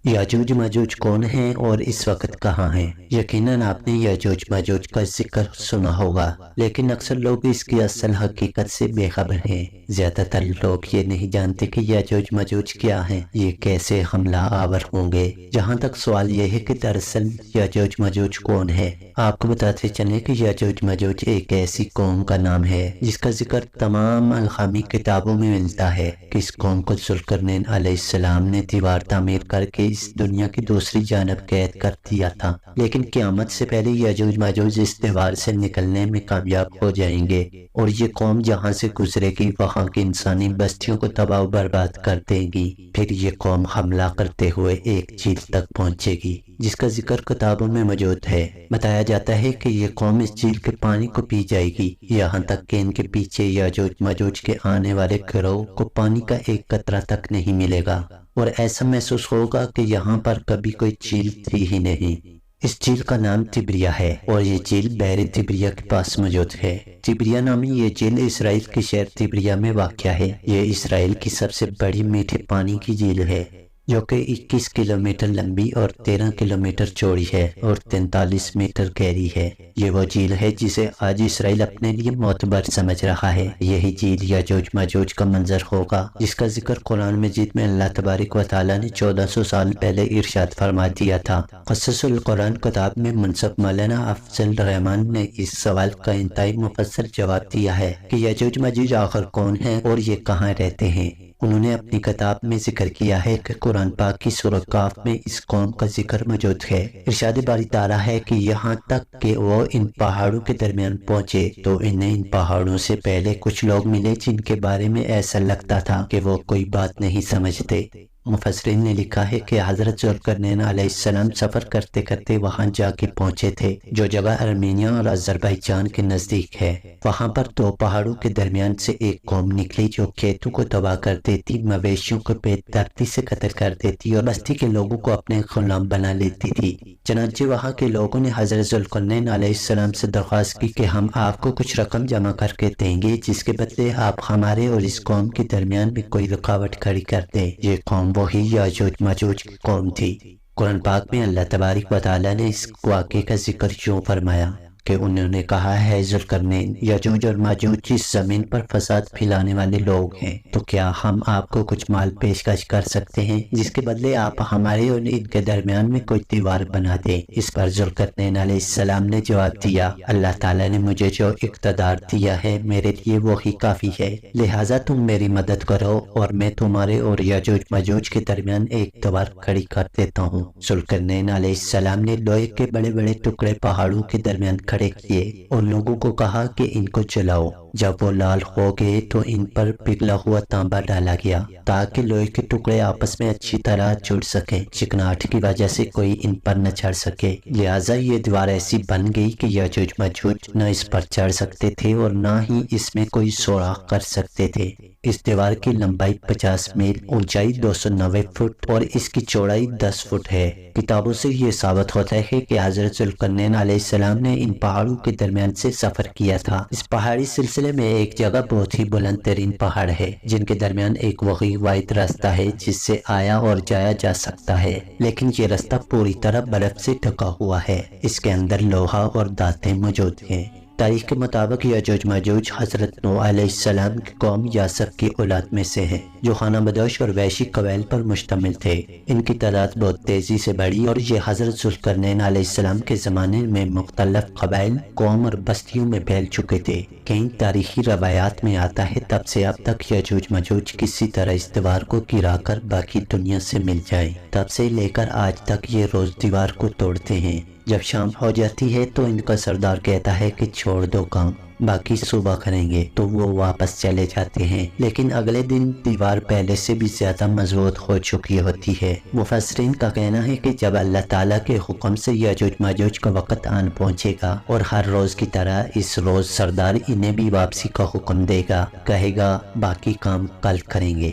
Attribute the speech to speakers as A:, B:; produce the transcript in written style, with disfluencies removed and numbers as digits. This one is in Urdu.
A: یاجوج ماجوج کون ہیں اور اس وقت کہاں ہیں؟ یقیناً آپ نے یاجوج ماجوج کا ذکر سنا ہوگا، لیکن اکثر لوگ اس کی اصل حقیقت سے بے خبر ہیں۔ زیادہ تر لوگ یہ نہیں جانتے کہ یاجوج ماجوج کیا ہیں، یہ کیسے حملہ آور ہوں گے۔ جہاں تک سوال یہ ہے کہ دراصل یاجوج ماجوج کون ہے، آپ کو بتاتے چلیں کہ یاجوج ماجوج ایک ایسی قوم کا نام ہے جس کا ذکر تمام الخامی کتابوں میں ملتا ہے کہ اس قوم کو ذوالقرنین علیہ السلام نے دیوار تعمیر کر کے اس دنیا کی دوسری جانب قید کر دیا تھا، لیکن قیامت سے پہلے یاجوج ماجوج اس دیوار سے نکلنے میں کامیاب ہو جائیں گے اور یہ قوم جہاں سے گزرے گی وہاں کی انسانی بستیوں کو تباہ و برباد کر دے گی۔ پھر یہ قوم حملہ کرتے ہوئے ایک جھیل تک پہنچے گی جس کا ذکر کتابوں میں موجود ہے۔ بتایا جاتا ہے کہ یہ قوم اس جھیل کے پانی کو پی جائے گی، یہاں تک کہ ان کے پیچھے یاجوج ماجوج کے آنے والے گروہ کو پانی کا ایک قطرہ تک نہیں ملے گا، اور ایسا محسوس ہوگا کہ یہاں پر کبھی کوئی جھیل تھی ہی نہیں۔ اس جھیل کا نام تبریا ہے اور یہ جھیل بحر تبریا کے پاس موجود ہے۔ تبریا نامی یہ جھیل اسرائیل کے شہر تبریا میں واقع ہے۔ یہ اسرائیل کی سب سے بڑی میٹھے پانی کی جھیل ہے جو کہ 21 کلومیٹر لمبی اور 13 کلومیٹر چوڑی ہے اور 43 میٹر گہری ہے۔ یہ وہ جھیل ہے جسے آج اسرائیل اپنے لیے معتبر سمجھ رہا ہے۔ یہی جھیل یاجوج ماجوج کا منظر ہوگا جس کا ذکر قرآن مجید میں اللہ تبارک و تعالیٰ نے 1400 سال پہلے ارشاد فرما دیا تھا۔ قصص القرآن کتاب میں منصب مولانا افضل رحمان نے اس سوال کا انتہائی مفصل جواب دیا ہے کہ یاجوج ماجوج آخر کون ہیں اور یہ کہاں رہتے ہیں۔ انہوں نے اپنی کتاب میں ذکر کیا ہے کہ قرآن پاک کی سورہ کاف میں اس قوم کا ذکر موجود ہے۔ ارشاد باری تعالیٰ ہے کہ یہاں تک کہ وہ ان پہاڑوں کے درمیان پہنچے تو انہیں ان پہاڑوں سے پہلے کچھ لوگ ملے جن کے بارے میں ایسا لگتا تھا کہ وہ کوئی بات نہیں سمجھتے۔ مفسرین نے لکھا ہے کہ حضرت ذوالقرنین علیہ السلام سفر کرتے کرتے وہاں جا کے پہنچے تھے جو جگہ ارمینیا اور آذربائیجان کے نزدیک ہے۔ وہاں پر دو پہاڑوں کے درمیان سے ایک قوم نکلی جو کھیتوں کو تباہ کر دیتی، مویشیوں کو بے دردی سے قتل کر دیتی اور بستی کے لوگوں کو اپنے غلام بنا لیتی تھی۔ چنانچہ وہاں کے لوگوں نے حضرت ذوالقرنین علیہ السلام سے درخواست کی کہ ہم آپ کو کچھ رقم جمع کر کے دیں گے جس کے بدلے آپ ہمارے اور اس قوم کے درمیان میں کوئی رکاوٹ کھڑی کر دیں۔ یہ قوم وہی یاجوج ماجوج کی قوم تھی۔ قرآن پاک میں اللہ تبارک و تعالیٰ نے اس واقعے کا ذکر یوں فرمایا کہ انہوں نے کہا ہے ذوالقرنین، یاجوج اور ماجوج اس زمین پر فساد پھیلانے والے لوگ ہیں، تو کیا ہم آپ کو کچھ مال پیشکش کر سکتے ہیں جس کے بدلے آپ ہمارے اور ان کے درمیان میں کوئی دیوار بنا دیں؟ اس پر ذوالقرنین علیہ السلام نے جواب دیا، اللہ تعالیٰ نے مجھے جو اقتدار دیا ہے میرے لیے وہی کافی ہے، لہٰذا تم میری مدد کرو اور میں تمہارے اور یاجوج ماجوج کے درمیان ایک دیوار کھڑی کر دیتا ہوں۔ ذوالقرنین علیہ السلام نے لوہے کے بڑے بڑے ٹکڑے پہاڑوں کے درمیان کھڑے کیے اور لوگوں کو کہا کہ ان کو جلاؤ۔ جب وہ لال ہو گئے تو ان پر پگھلا ہوا تانبا ڈالا گیا تاکہ لوہے کے ٹکڑے آپس میں اچھی طرح جڑ سکیں، چکناہٹ کی وجہ سے کوئی ان پر نہ چڑھ سکے، لہٰذا یہ دیوار ایسی بن گئی کہ یاجوج ماجوج نہ اس پر چڑھ سکتے تھے اور نہ ہی اس میں کوئی سوراخ کر سکتے تھے۔ اس دیوار کی لمبائی 50 میل، اونچائی 290 فٹ اور اس کی چوڑائی 10 فٹ ہے۔ کتابوں سے یہ ثابت ہوتا ہے کہ حضرت ذوالقرنین علیہ السلام نے ان پہاڑوں کے درمیان سے سفر کیا تھا۔ اس پہاڑی سلسلے میں ایک جگہ بہت ہی بلند ترین پہاڑ ہے جن کے درمیان ایک وہی واحد راستہ ہے جس سے آیا اور جایا جا سکتا ہے، لیکن یہ راستہ پوری طرح برف سے ڈھکا ہوا ہے۔ اس کے اندر لوہا اور دھاتیں موجود ہیں۔ تاریخ کے مطابق یاجوج ماجوج حضرت نوح علیہ السلام کی قوم یاسف کی اولاد میں سے ہیں جو خانہ بدوش اور وحشی قبائل پر مشتمل تھے۔ ان کی تعداد بہت تیزی سے بڑھی اور یہ حضرت ذوالقرنین علیہ السلام کے زمانے میں مختلف قبائل، قوم اور بستیوں میں پھیل چکے تھے۔ کئی تاریخی روایات میں آتا ہے تب سے اب تک یاجوج ماجوج کسی طرح اس دیوار کو گرا کر باقی دنیا سے مل جائیں، تب سے لے کر آج تک یہ روز دیوار کو توڑتے ہیں۔ جب شام ہو جاتی ہے تو ان کا سردار کہتا ہے کہ چھوڑ دو کام، باقی صبح کریں گے، تو وہ واپس چلے جاتے ہیں، لیکن اگلے دن دیوار پہلے سے بھی زیادہ مضبوط ہو چکی ہوتی ہے۔ مفسرین کا کہنا ہے کہ جب اللہ تعالیٰ کے حکم سے یاجوج ماجوج کا وقت آن پہنچے گا اور ہر روز کی طرح اس روز سردار انہیں بھی واپسی کا حکم دے گا، کہے گا باقی کام کل کریں گے۔